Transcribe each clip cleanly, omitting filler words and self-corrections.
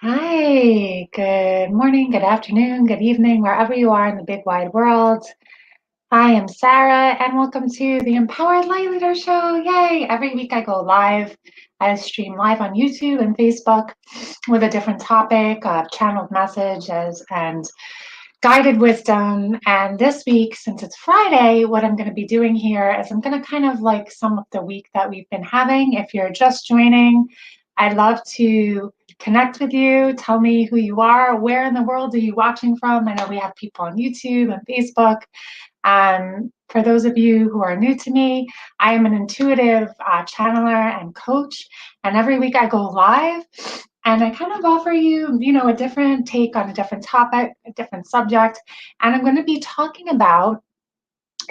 Hi, good morning, good afternoon, good evening, wherever you are in the big wide world. I am Sarah, and welcome to the Empowered Light Leader Show. Yay! Every week I go live. I stream live on YouTube and Facebook with a different topic, channeled messages, and guided wisdom. And this week, since it's Friday, what I'm going to be doing here is I'm going to kind of like sum up the week that we've been having. If you're just joining, I'd love to connect with you. Tell me who you are. Where in the world are you watching from? I know we have people on YouTube and Facebook. For those of you who are new to me, I am an intuitive channeler and coach. And every week I go live and I kind of offer you, a different take on a different topic, a different subject. And I'm going to be talking about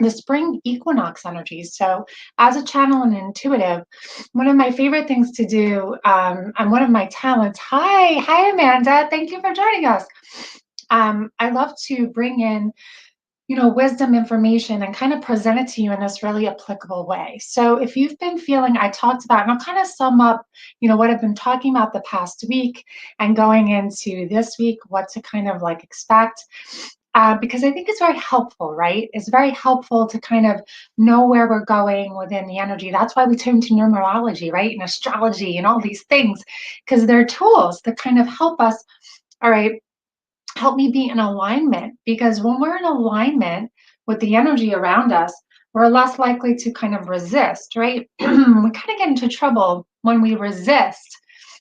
the spring equinox energies. So, as a channel and intuitive, one of my favorite things to do, and one of my talents. Hi, Amanda. Thank you for joining us. I love to bring in wisdom information and kind of present it to you in this really applicable way. So if you've been feeling, I talked about, and I'll kind of sum up, what I've been talking about the past week and going into this week, what to kind of like expect. Because I think it's very helpful, right? It's very helpful to kind of know where we're going within the energy. That's why we turn to numerology, right? And astrology and all these things, because they're tools that kind of help us, all right, help me be in alignment, because when we're in alignment with the energy around us, we're less likely to kind of resist, right? We kind of get into trouble when we resist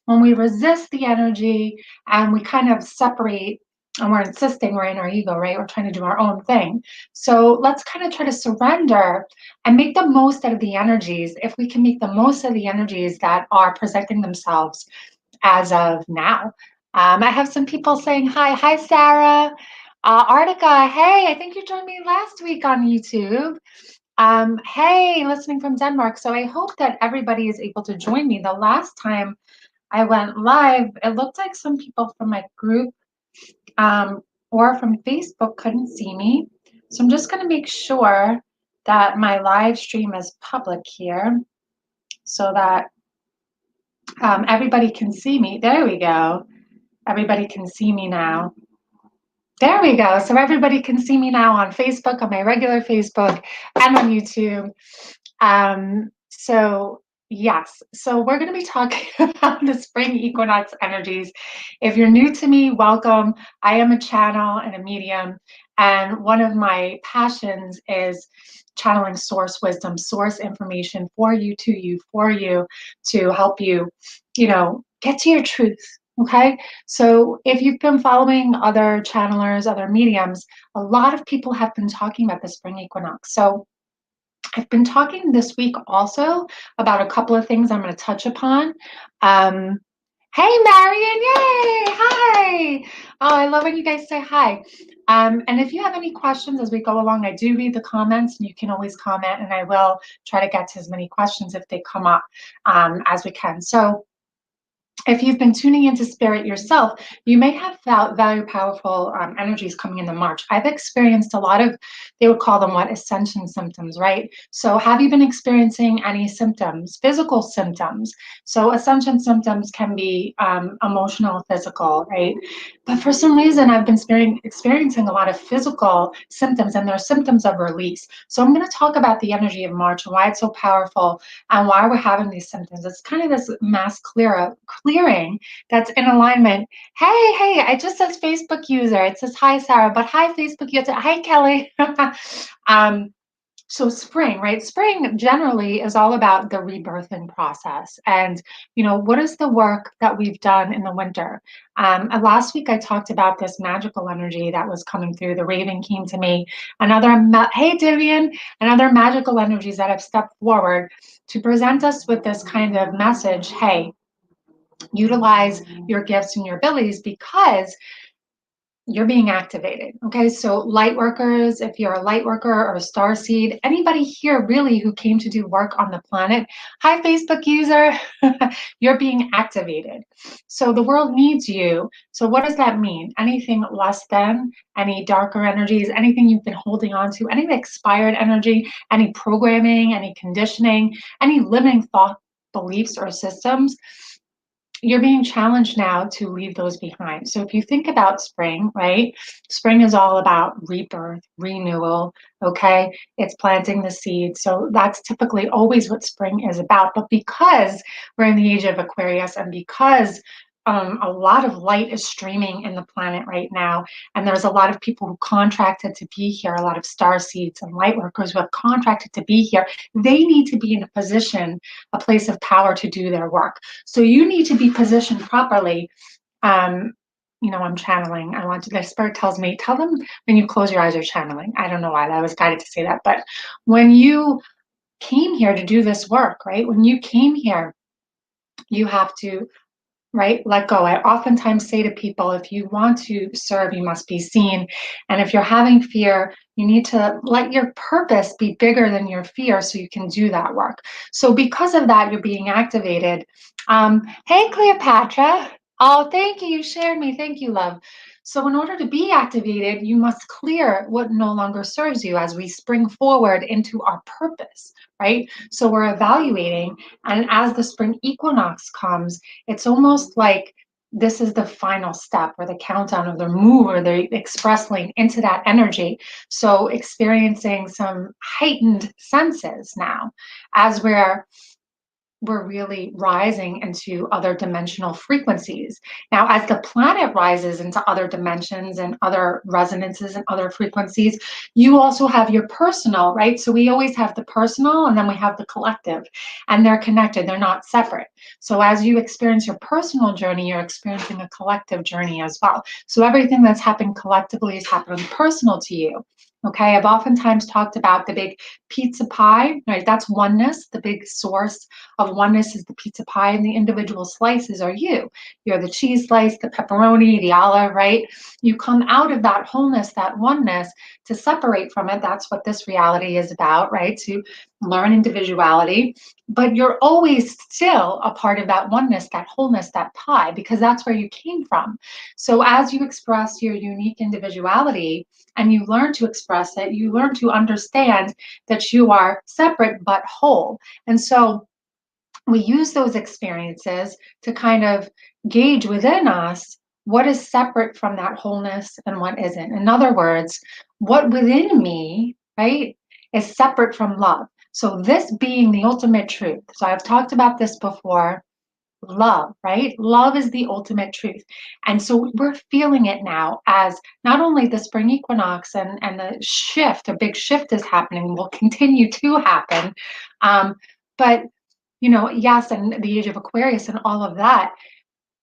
the energy and we kind of separate and we're insisting we're in our ego, right? We're trying to do our own thing. So let's kind of try to surrender and make the most out of the energies. If we can make the most of the energies that are presenting themselves as of now. I have some people saying hi. Hi, Sarah. Artica, hey, I think you joined me last week on YouTube. Hey, listening from Denmark. So I hope that everybody is able to join me. The last time I went live, it looked like some people from my group or from Facebook couldn't see me. So I'm just going to make sure that my live stream is public here so that everybody can see me. There we go. Everybody can see me now. There we go. So everybody can see me now on Facebook, on my regular Facebook, and on YouTube. So yes, so we're going to be talking about the spring equinox energies. If you're new to me, welcome. I am a channel and a medium, and one of my passions is channeling source wisdom, source information for you, to you, for you, to help you, get to your truth. Okay, so if you've been following other channelers, other mediums, a lot of people have been talking about the spring equinox. So I've been talking this week also about a couple of things I'm going to touch upon. Hey, Marion, yay, hi. Oh, I love when you guys say hi. And if you have any questions as we go along, I do read the comments and you can always comment and I will try to get to as many questions if they come up as we can. So if you've been tuning into spirit yourself, you may have felt very powerful energies coming into March. I've experienced a lot of, they would call them what, ascension symptoms, right? So have you been experiencing any symptoms, physical symptoms? So ascension symptoms can be emotional, physical, right? But for some reason, I've been experiencing a lot of physical symptoms, and they're symptoms of release. So I'm going to talk about the energy of March and why it's so powerful and why we're having these symptoms. It's kind of this mass clearing that's in alignment. Hey, it just says Facebook user. It says hi, Sarah, but hi, Facebook user. Hi, Kelly. So spring, right? Spring generally is all about the rebirthing process. And, what is the work that we've done in the winter? Last week, I talked about this magical energy that was coming through. The raven came to me. Hey, Vivian, and other magical energies that have stepped forward to present us with this kind of message. Hey, utilize your gifts and your abilities because you're being activated. Okay, so light workers, if you're a light worker or a star seed, anybody here really who came to do work on the planet, hi, Facebook user, you're being activated. So the world needs you. So what does that mean? Anything less than, any darker energies, anything you've been holding on to, any expired energy, any programming, any conditioning, any limiting thought, beliefs, or systems, you're being challenged now to leave those behind. So if you think about spring, right? Spring is all about rebirth, renewal, okay? It's planting the seed. So that's typically always what spring is about. But because we're in the age of Aquarius and because a lot of light is streaming in the planet right now, and there's a lot of people who contracted to be here, a lot of star seeds and light workers who have contracted to be here. They need to be in a position, a place of power to do their work. So you need to be positioned properly. Um, I'm channeling. I want to, the spirit tells me, tell them when you close your eyes, you're channeling. I don't know why I was guided to say that, but when you came here to do this work, right? When you came here, you have to, right? Let go. I oftentimes say to people, if you want to serve, you must be seen. And if you're having fear, you need to let your purpose be bigger than your fear so you can do that work. So because of that, you're being activated. Hey, Cleopatra. Oh, thank you. You shared me. Thank you, love. So in order to be activated, you must clear what no longer serves you as we spring forward into our purpose, right? So we're evaluating, and as the spring equinox comes, it's almost like this is the final step or the countdown of the move or the express lane into that energy. So experiencing some heightened senses now as we're really rising into other dimensional frequencies. Now, as the planet rises into other dimensions and other resonances and other frequencies, you also have your personal, right? So we always have the personal and then we have the collective, and they're connected, they're not separate. So as you experience your personal journey, you're experiencing a collective journey as well. So everything that's happened collectively is happening personal to you. Okay, I've oftentimes talked about the big pizza pie, right? That's oneness. The big source of oneness is the pizza pie, and the individual slices are you. You're the cheese slice, the pepperoni, the olive, right? You come out of that wholeness, that oneness, to separate from it. That's what this reality is about, right? To learn individuality. But you're always still a part of that oneness, that wholeness, that pie, because that's where you came from. So as you express your unique individuality and you learn to express it, you learn to understand that you are separate but whole. And so we use those experiences to kind of gauge within us what is separate from that wholeness and what isn't. In other words, what within me, right, is separate from love. So, this being the ultimate truth. So, I've talked about this before. Love, right? Love is the ultimate truth. And so we're feeling it now as not only the spring equinox and the shift, a big shift is happening, will continue to happen. But yes, and the age of Aquarius and all of that,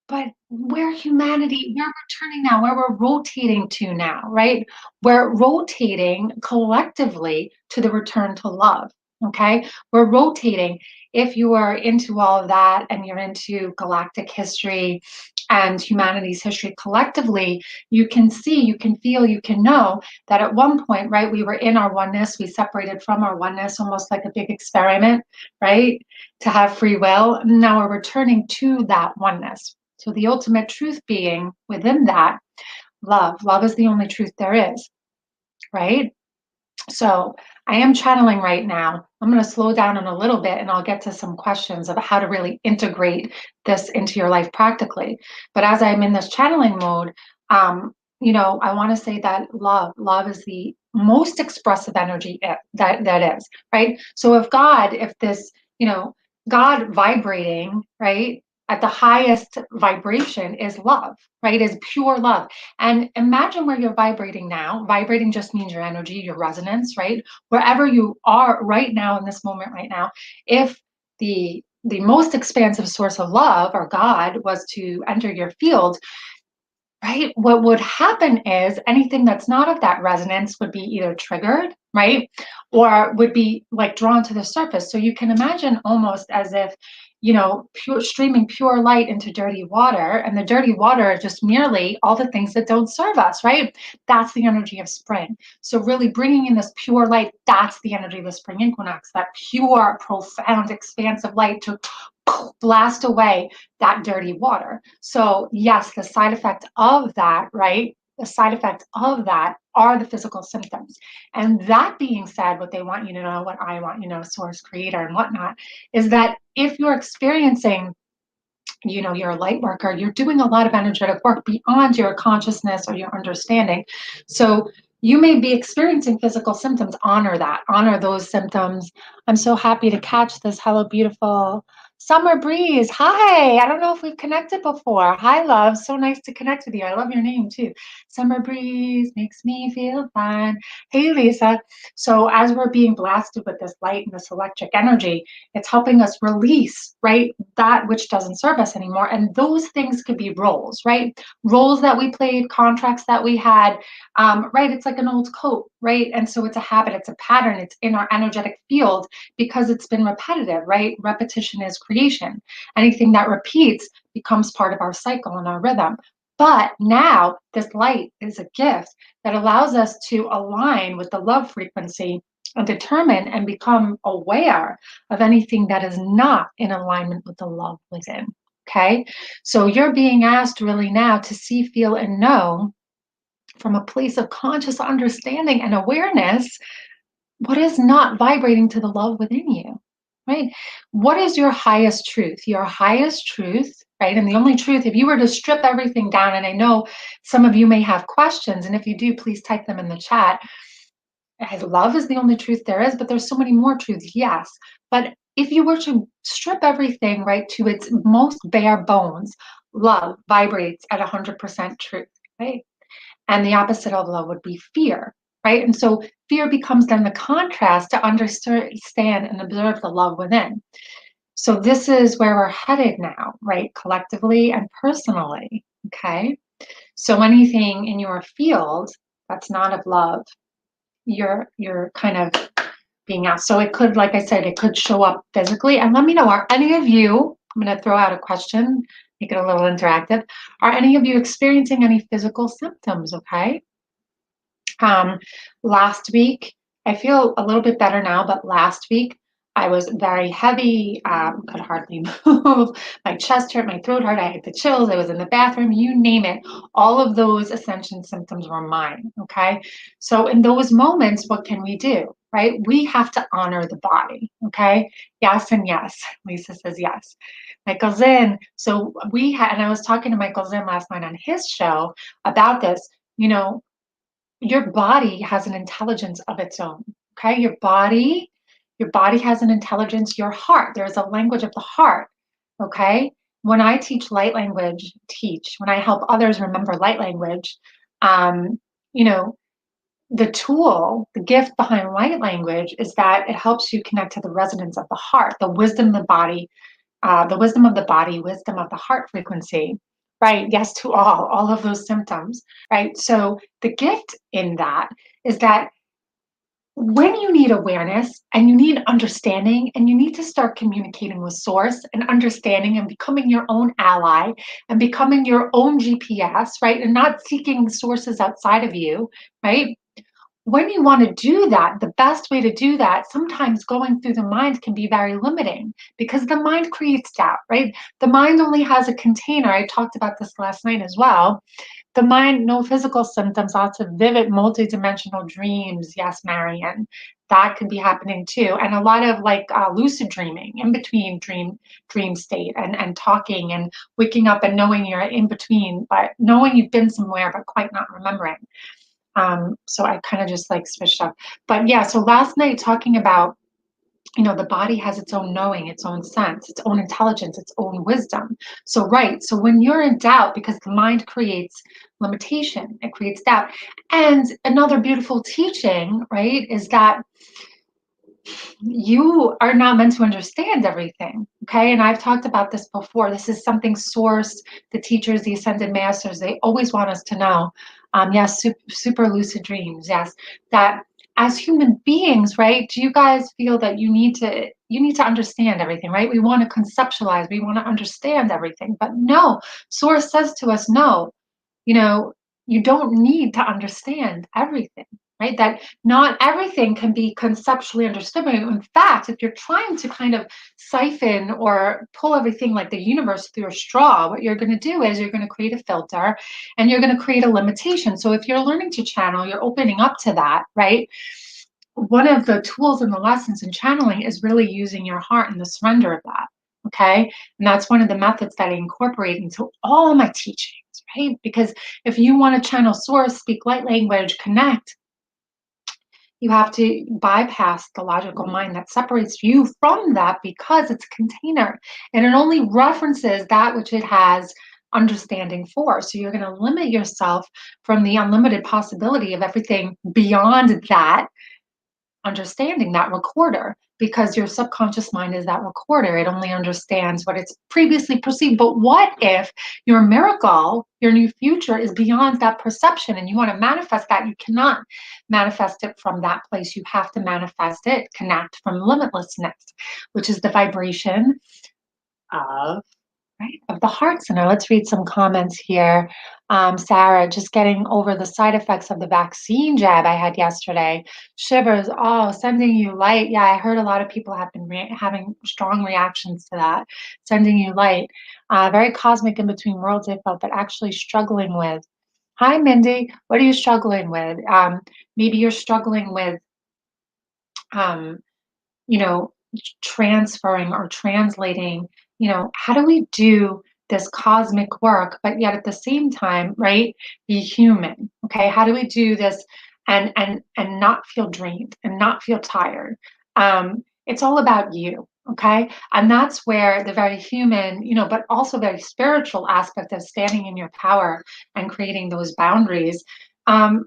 but where humanity, where we're turning now, where we're rotating to now, right? We're rotating collectively to the return to love. Okay. We're rotating. If you are into all of that and you're into galactic history and humanity's history collectively, you can see, you can feel, you can know that at one point, right, we were in our oneness, we separated from our oneness, almost like a big experiment, right, to have free will. Now we're returning to that oneness. So the ultimate truth being within that, love. Love is the only truth there is, right? So I am channeling right now. I'm going to slow down in a little bit and I'll get to some questions about how to really integrate this into your life practically. But as I'm in this channeling mode, I want to say that love is the most expressive energy that is, right? So if this, God vibrating, right, at the highest vibration is love, right? Is pure love. And imagine where you're vibrating now. Vibrating just means your energy, your resonance, right? Wherever you are right now in this moment right now, if the most expansive source of love or God was to enter your field, right? What would happen is anything that's not of that resonance would be either triggered, right? Or would be like drawn to the surface. So you can imagine almost as if, pure streaming pure light into dirty water, and the dirty water is just merely all the things that don't serve us, right? That's the energy of spring. So really bringing in this pure light, that's the energy of the spring equinox, that pure, profound, expansive light to blast away that dirty water. So, yes, the side effect of that, right? The side effects of that are the physical symptoms. And that being said, what they want you to know, what I want you to know, source creator and whatnot, is that if you're experiencing you're a light worker, you're doing a lot of energetic work beyond your consciousness or your understanding. So you may be experiencing physical symptoms. Honor that, honor those symptoms. I'm so happy to catch this. Hello, beautiful Summer Breeze. Hi, I don't know if we've connected before. Hi, love. So nice to connect with you. I love your name too. Summer Breeze makes me feel fine. Hey, Lisa. So as we're being blasted with this light and this electric energy, it's helping us release, right, that which doesn't serve us anymore. And those things could be roles, right? Roles that we played, contracts that we had, right? It's like an old coat, right? And so it's a habit, it's a pattern, it's in our energetic field because it's been repetitive, right? Repetition is creation. Anything that repeats becomes part of our cycle and our rhythm. But now this light is a gift that allows us to align with the love frequency and determine and become aware of anything that is not in alignment with the love within. Okay. So you're being asked really now to see, feel, and know from a place of conscious understanding and awareness what is not vibrating to the love within you, right? What is your highest truth? Your highest truth, right? And the only truth, if you were to strip everything down, and I know some of you may have questions, and if you do, please type them in the chat. Love is the only truth there is, but there's so many more truths, yes. But if you were to strip everything right to its most bare bones, love vibrates at 100% truth, right? And the opposite of love would be fear, right? And so fear becomes then the contrast to understand and observe the love within. So this is where we're headed now, right? Collectively and personally, okay? So anything in your field that's not of love, you're kind of being asked. So it could, like I said, it could show up physically. And let me know, are any of you, I'm going to throw out a question, make it a little interactive. Are any of you experiencing any physical symptoms? Okay. Last week, I feel a little bit better now, but last week I was very heavy, could hardly move. My chest hurt, my throat hurt, I had the chills, I was in the bathroom, you name it. All of those ascension symptoms were mine. Okay. So in those moments, what can we do? Right? We have to honor the body. Okay. Yes and yes. Lisa says yes. Michael Zinn. So we had, and I was talking to Michael Zinn last night on his show about this. Your body has an intelligence of its own. Okay, your body has an intelligence. Your heart, there's a language of the heart. Okay, when I teach light language, when I help others remember light language, you know the tool, the gift behind light language is that it helps you connect to the resonance of the heart, the wisdom of the body, wisdom of the heart frequency, right? Yes to all of those symptoms, right? So the gift in that is that when you need awareness and you need understanding and you need to start communicating with source and understanding and becoming your own ally and becoming your own GPS, right? And not seeking sources outside of you, right? When you want to do that, the best way to do that, sometimes going through the mind can be very limiting because the mind creates doubt, right? The mind only has a container. I talked about this last night as well. The mind, no physical symptoms, lots of vivid, multidimensional dreams. Yes, Marian, that could be happening too. And a lot of like lucid dreaming in between dream state and talking and waking up and knowing you're in between, but knowing you've been somewhere, but quite not remembering. So I kind of just like switched up. But yeah, so last night talking about, the body has its own knowing, its own sense, its own intelligence, its own wisdom. So, right. So when you're in doubt, because the mind creates limitation, it creates doubt. And another beautiful teaching, right, is that you are not meant to understand everything. Okay. And I've talked about this before. This is something source, the teachers, the ascended masters, they always want us to know. Yes, super lucid dreams. Yes. That as human beings, right? Do you guys feel that you need to understand everything, right? We want to conceptualize, we want to understand everything, but no, source says to us, no, you know, you don't need to understand everything, right? That not everything can be conceptually understood. But in fact, if you're trying to kind of siphon or pull everything like the universe through a straw, what you're going to do is you're going to create a filter and you're going to create a limitation. So if you're learning to channel, you're opening up to that, right? One of the tools and the lessons in channeling is really using your heart and the surrender of that, Okay. And that's one of the methods that I incorporate into all my teachings, right? Because if you want to channel source, speak light language, connect, you have to bypass the logical mind that separates you from that because it's a container and it only references that which it has understanding for. So you're going to limit yourself from the unlimited possibility of everything beyond that understanding, that recorder, because your subconscious mind is that recorder. It only understands what it's previously perceived. But what if your miracle, your new future, is beyond that perception and you want to manifest that? You cannot manifest it from that place. You have to manifest it, connect from limitlessness, which is the vibration of right, of the heart center. Let's read some comments here. Sarah, just getting over the side effects of the vaccine jab I had yesterday. Shivers, oh, sending you light. Yeah, I heard a lot of people have been having strong reactions to that. Sending you light. Very cosmic in between worlds, I felt, but actually struggling with. Hi, Mindy. What are you struggling with? Maybe you're struggling with um, you know, transferring or translating, how do we do this cosmic work, but yet at the same time, right, be human? Okay, how do we do this and not feel drained and not feel tired? It's all about you. Okay. And that's where the very human, but also very spiritual aspect of standing in your power and creating those boundaries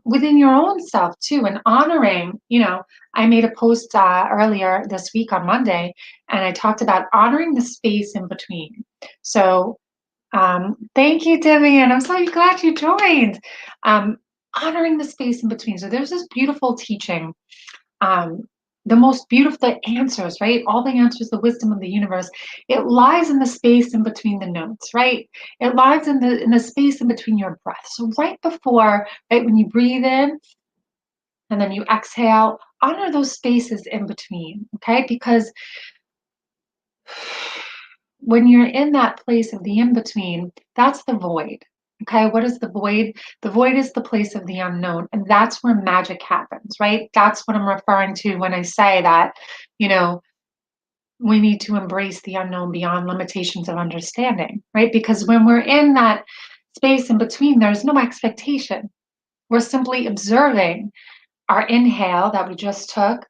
within your own self too, and honoring, I made a post earlier this week on Monday, and I talked about honoring the space in between. So, thank you, Vivian. I'm so glad you joined. Um, Honoring the space in between. So, there's this beautiful teaching. Um, the most beautiful answers, right? All the answers, the wisdom of the universe, it lies in the space in between the notes, right? It lies in the space in between your breath. So right before, right, when you breathe in, and then you exhale, honor those spaces in between, okay? Because when you're in that place of the in between, that's the void. Okay, what is the void? The void is the place of the unknown, and that's where magic happens, right? That's what I'm referring to when I say that, you know, we need to embrace the unknown beyond limitations of understanding, right? Because when we're in that space in between, there's no expectation. We're simply observing our inhale that we just took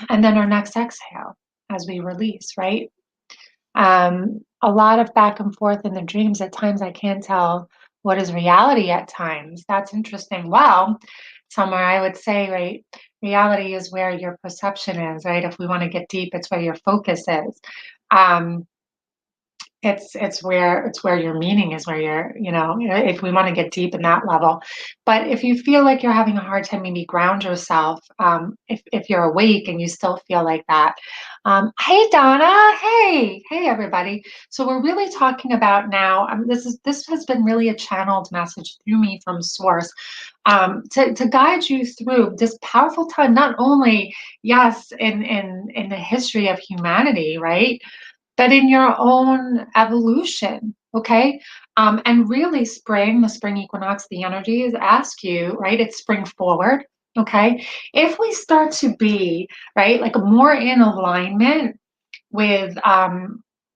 and then our next exhale as we release, right? A lot of back and forth in the dreams. At times, I can't tell what is reality at times. That's interesting. Well, somewhere I would say, right, reality is where your perception is, right? If we want to get deep, it's where your focus is. Um, it's where your meaning is, where if we want to get deep in that level. But if you feel like you're having a hard time, maybe ground yourself. If you're awake and you still feel like that. Hey Donna, hey everybody. So we're really talking about now. This has been really a channeled message through me from source, to guide you through this powerful time, not only, yes, in the history of humanity, right, but in your own evolution, okay? And really, the spring equinox, the energies ask you, right? It's spring forward, okay? If we start to be, right, like more in alignment with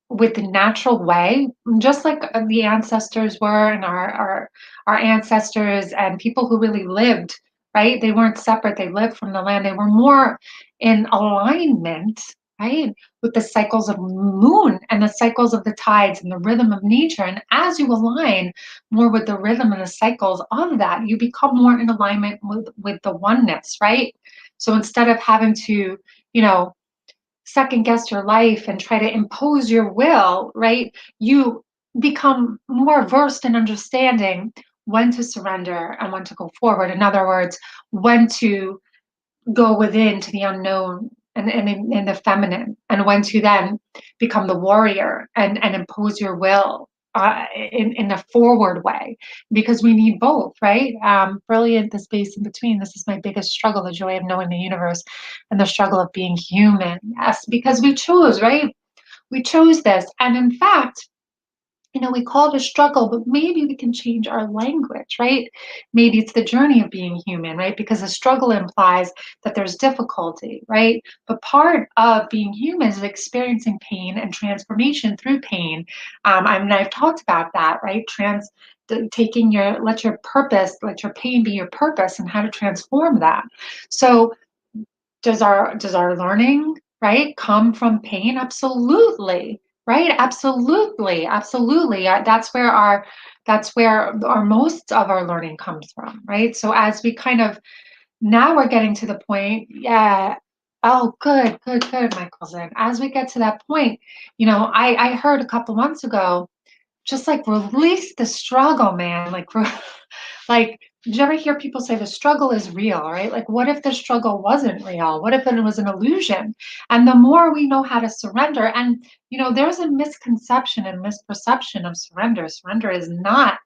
with the natural way, just like the ancestors were, and our ancestors and people who really lived, right? They weren't separate. They lived from the land. They were more in alignment, right, with the cycles of moon and the cycles of the tides and the rhythm of nature. And as you align more with the rhythm and the cycles of that, you become more in alignment with the oneness, right? So instead of having to, you know, second guess your life and try to impose your will, right? You become more versed in understanding when to surrender and when to go forward. In other words, when to go within to the unknown and in the feminine, and when to then become the warrior and impose your will in a forward way, because we need both, right? Brilliant, the space in between. This is my biggest struggle, the joy of knowing the universe and the struggle of being human. Yes, because we chose, right? We chose this. And in fact, we call it a struggle, but maybe we can change our language, right? Maybe it's the journey of being human, right? Because a struggle implies that there's difficulty, right? But part of being human is experiencing pain and transformation through pain. I mean, I've talked about that, right? Taking let your purpose, let your pain be your purpose, and how to transform that. So does our learning, right, come from pain? Absolutely, right? Absolutely, absolutely. That's where our most of our learning comes from, right? So as we kind of now we're getting to the point, yeah. Oh, good, good, good, Michael's in. As we get to that point, I heard a couple months ago, just like release the struggle, man. Like, did you ever hear people say the struggle is real, right? Like, what if the struggle wasn't real? What if it was an illusion? And the more we know how to surrender, and there's a misconception and misperception of surrender. Surrender is not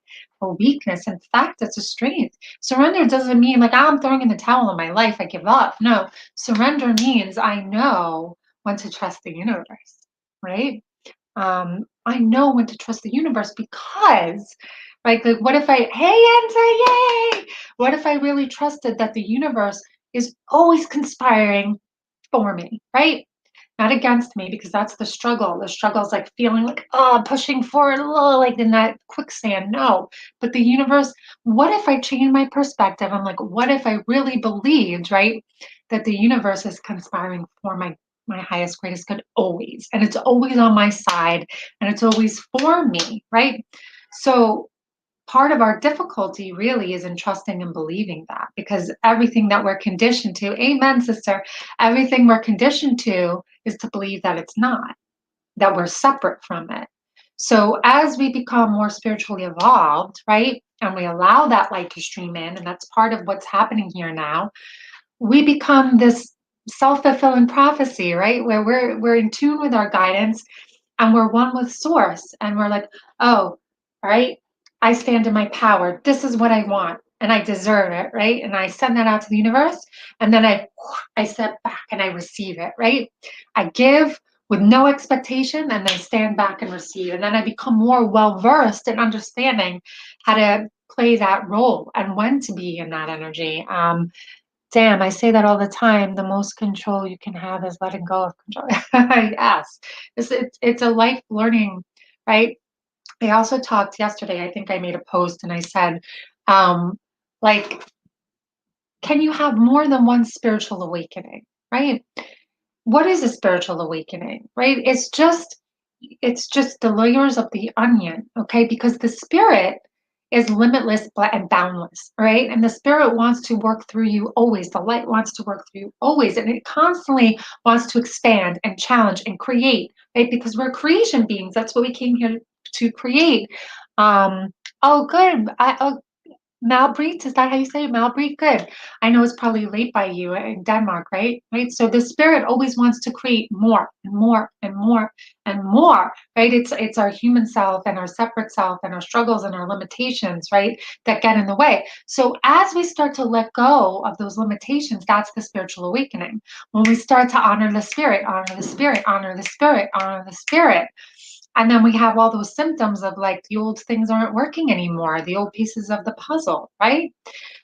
a weakness. In fact, it's a strength. Surrender doesn't mean like, I'm throwing in the towel in my life, I give up. No, surrender means I know when to trust the universe, right? I know when to trust the universe because, like what if hey, Enza, yay! What if I really trusted that the universe is always conspiring for me, right? Not against me, because that's the struggle. The struggle is like feeling like, oh, pushing forward, oh, like in that quicksand. No, but the universe, what if I change my perspective? I'm like, what if I really believed, right, that the universe is conspiring for my highest, greatest good always, and it's always on my side, and it's always for me, right? So part of our difficulty really is in trusting and believing that, because everything that we're conditioned to, amen, sister, everything we're conditioned to is to believe that it's not, that we're separate from it. So as we become more spiritually evolved, right, and we allow that light to stream in, and that's part of what's happening here now, we become this self-fulfilling prophecy, right, where we're in tune with our guidance, and we're one with source, and we're like, oh, all right, I stand in my power, this is what I want, and I deserve it, right? And I send that out to the universe, and then I step back and I receive it, right? I give with no expectation, and then stand back and receive, and then I become more well versed in understanding how to play that role and when to be in that energy. Damn, I say that all the time. The most control you can have is letting go of control. Yes, it's a life learning, right? I also talked yesterday. I think I made a post and I said, um, like, can you have more than one spiritual awakening, right? What is a spiritual awakening, right? It's just the layers of the onion, okay? Because the spirit is limitless and boundless, right? And the spirit wants to work through you always. The light wants to work through you always, and it constantly wants to expand and challenge and create, right? Because we're creation beings. That's what we came here to create. Um, oh, good. Malbreed, is that how you say it? Malbreed? Good. I know it's probably late by you in Denmark, right? Right. So the spirit always wants to create more and more and more and more, right? It's our human self and our separate self and our struggles and our limitations, right, that get in the way. So as we start to let go of those limitations, that's the spiritual awakening. When we start to honor the spirit, honor the spirit, honor the spirit, honor the spirit, and then we have all those symptoms of like the old things aren't working anymore, the old pieces of the puzzle, right?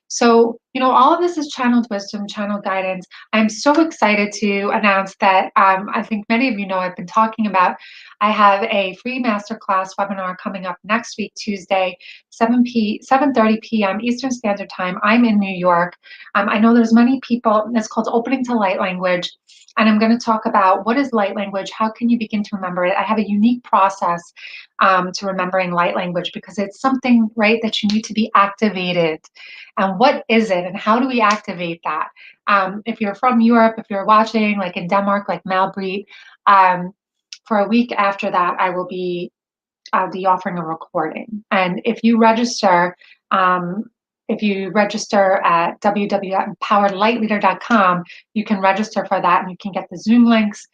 So, all of this is channeled wisdom, channeled guidance. I'm so excited to announce that I think many of you know I've been talking about. I have a free masterclass webinar coming up next week, Tuesday, 7:30 p.m. Eastern Standard Time. I'm in New York. I know there's many people. It's called Opening to Light Language. And I'm going to talk about what is light language, how can you begin to remember it. I have a unique process to remembering light language, because it's something, right, that you need to be activated. And what is it, and how do we activate that? If you're from Europe, if you're watching like in Denmark, like Malbreed, for a week after that, I'll be offering a recording. And if you register at www.empoweredlightleader.com, you can register for that, and you can get the Zoom links,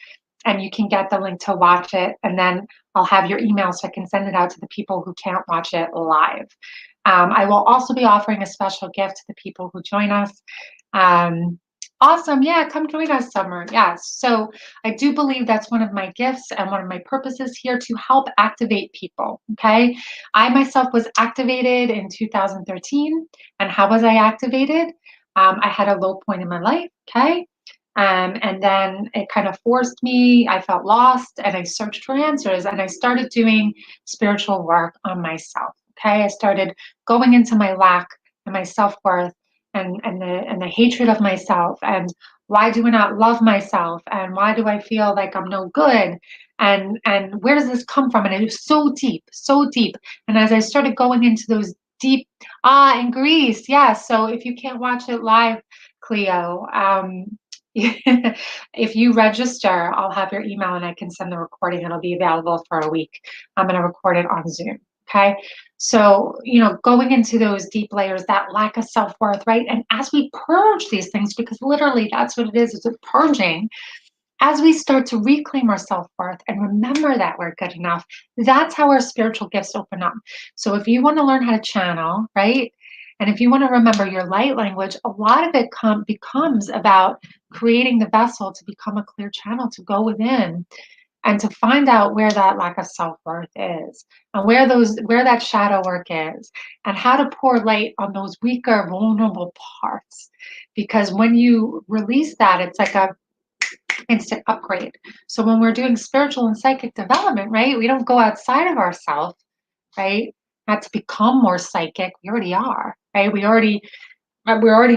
and you can get the link to watch it. And then I'll have your email so I can send it out to the people who can't watch it live. I will also be offering a special gift to the people who join us. Awesome. Yeah, come join us, Summer. Yes. So I do believe that's one of my gifts and one of my purposes here to help activate people. Okay. I myself was activated in 2013. And how was I activated? I had a low point in my life. Okay. And then it kind of forced me. I felt lost and I searched for answers and I started doing spiritual work on myself. Okay. I started going into my lack and my self worth and the hatred of myself and why do I not love myself and why do I feel like I'm no good and where does this come from? And it was so deep. And as I started going into those deep in Greece, yeah. So if you can't watch it live, Cleo, if you register, I'll have your email and I can send the recording. It'll be available for a week. I'm going to record it on Zoom. Okay. So, going into those deep layers, that lack of self worth, right? And as we purge these things, because literally that's what it is, it's a purging, as we start to reclaim our self worth and remember that we're good enough, that's how our spiritual gifts open up. So, if you want to learn how to channel, right? And if you want to remember your light language, a lot of it becomes about creating the vessel to become a clear channel to go within and to find out where that lack of self-worth is and where that shadow work is and how to pour light on those weaker vulnerable parts, because when you release that, it's like a instant upgrade. So when we're doing spiritual and psychic development, right, we don't go outside of ourselves, right, not to become more psychic. We already are, right? We're already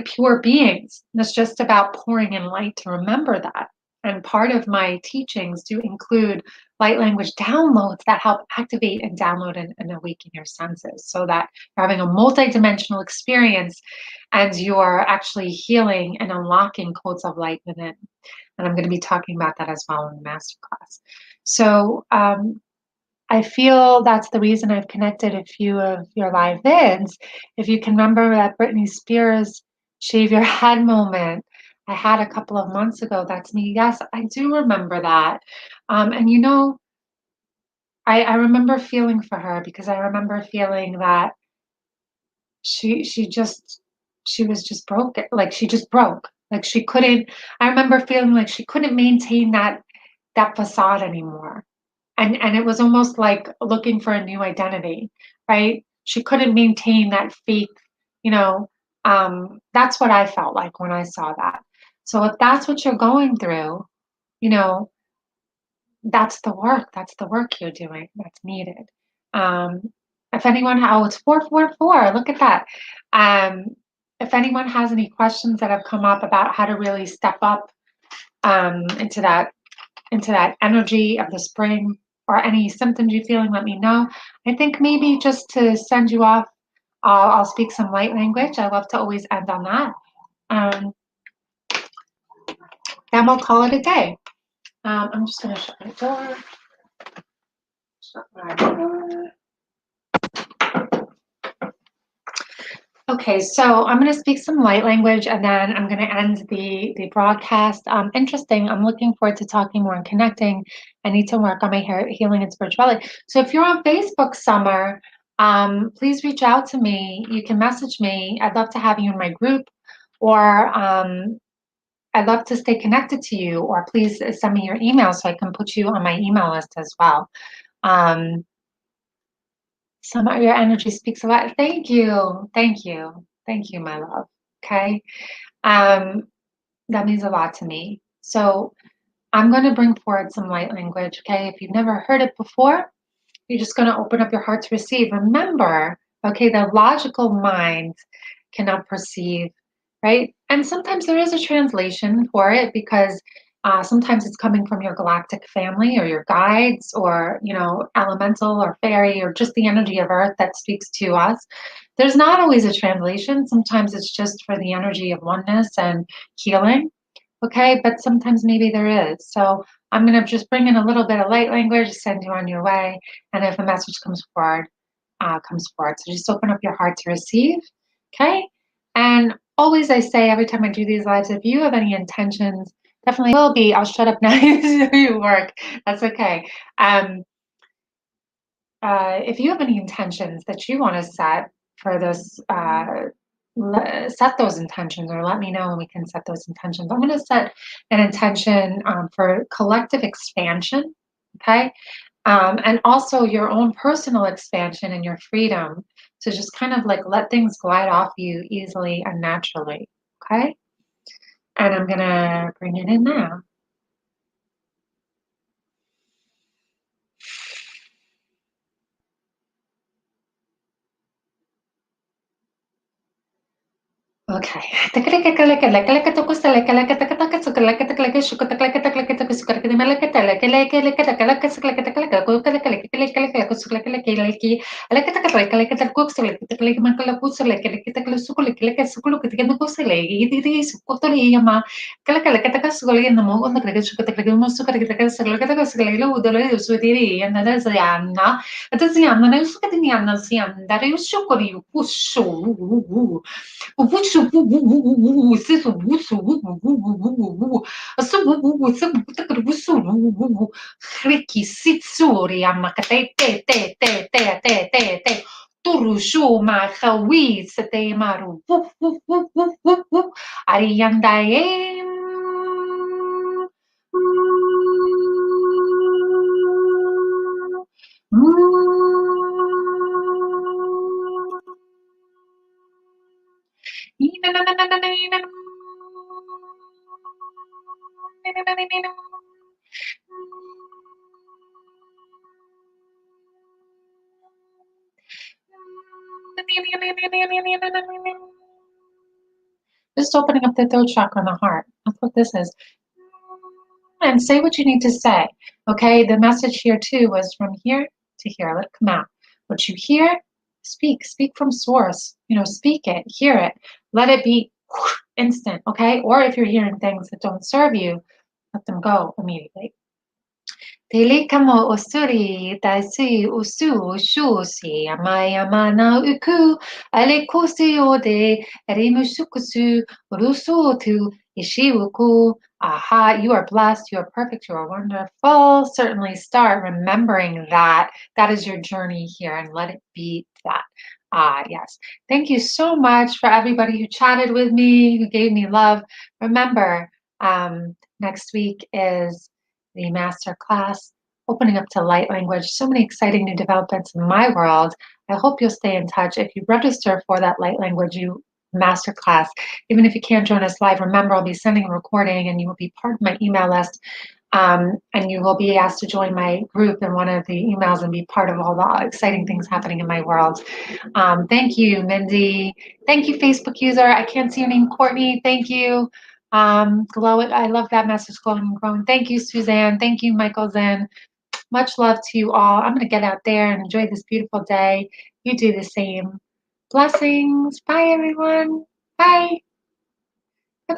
pure beings. And it's just about pouring in light to remember that. And part of my teachings do include light language downloads that help activate and download and awaken your senses so that you're having a multidimensional experience and you're actually healing and unlocking codes of light within. And I'm going to be talking about that as well in the masterclass. So, I feel that's the reason I've connected a few of your live vids. If you can remember that Britney Spears shave your head moment I had a couple of months ago, that's me. Yes, I do remember that. And I remember feeling for her because I remember feeling that she was just broken. Like she just broke. Like she couldn't. I remember feeling like she couldn't maintain that facade anymore, and it was almost like looking for a new identity, right? She couldn't maintain that fake, you know. That's what I felt like when I saw that. So if that's what you're going through, you know, that's the work. That's the work you're doing. That's needed. Um, if anyone, oh, it's 444. Look at that. Um, if anyone has any questions that have come up about how to really step up into that energy of the spring or any symptoms you're feeling, let me know. I think maybe just to send you off, I'll speak some light language. I love to always end on that. Um, and we'll call it a day. I'm just going to shut my door. Shut my door. Okay, so I'm going to speak some light language and then I'm going to end the broadcast. Interesting. I'm looking forward to talking more and connecting. I need to work on my healing and spirituality. So if you're on Facebook, Summer, please reach out to me. You can message me. I'd love to have you in my group, or I'd love to stay connected to you. Or please send me your email so I can put you on my email list as well. Some of your energy speaks a lot. Thank you. Thank you. Thank you, my love. Okay. Um, that means a lot to me. So I'm going to bring forward some light language. Okay. If you've never heard it before, you're just going to open up your heart to receive. Remember, okay, the logical mind cannot perceive, right? And sometimes there is a translation for it because sometimes it's coming from your galactic family or your guides or, elemental or fairy or just the energy of earth that speaks to us. There's not always a translation. Sometimes it's just for the energy of oneness and healing. Okay, but sometimes maybe there is. So I'm going to just bring in a little bit of light language, send you on your way. And if a message comes forward, comes forward. So just open up your heart to receive. Okay. And always I say every time I do these lives, if you have any intentions, definitely will be. I'll shut up now. You do your work. That's okay. If you have any intentions that you want to set for this set those intentions, or let me know when we can set those intentions. I'm going to set an intention for collective expansion, okay? And also your own personal expansion and your freedom to just kind of like let things glide off you easily and naturally, okay? And I'm going to bring it in now. Okay. Turusuma Hawi Sate Maru Ariyandaye Just opening up the throat chakra and the heart. That's what this is. And say what you need to say. Okay, the message here too was from here to here. Let it come out. What you hear, speak from source. Speak it, hear it. Let it be instant, okay? Or if you're hearing things that don't serve you, let them go immediately. Telikamo osuri daisui usu shusi amayama na uku alekusi ode erimushukusu urusu tu ishiwuku. Aha, you are blessed, you are perfect, you are wonderful. Certainly start remembering that. That is your journey here, and let it be that. Yes. Thank you so much for everybody who chatted with me, who gave me love. Remember, next week is the master class, opening up to light language. So many exciting new developments in my world. I hope you'll stay in touch. If you register for that light language master class, even if you can't join us live, remember I'll be sending a recording and you will be part of my email list. And you will be asked to join my group in one of the emails and be part of all the exciting things happening in my world. Thank you, Mindy. Thank you, Facebook user. I can't see your name, Courtney. Thank you. Glow it. I love that message, glowing and growing. Thank you, Suzanne. Thank you, Michael Zen. Much love to you all. I'm going to get out there and enjoy this beautiful day. You do the same. Blessings. Bye, everyone. Bye.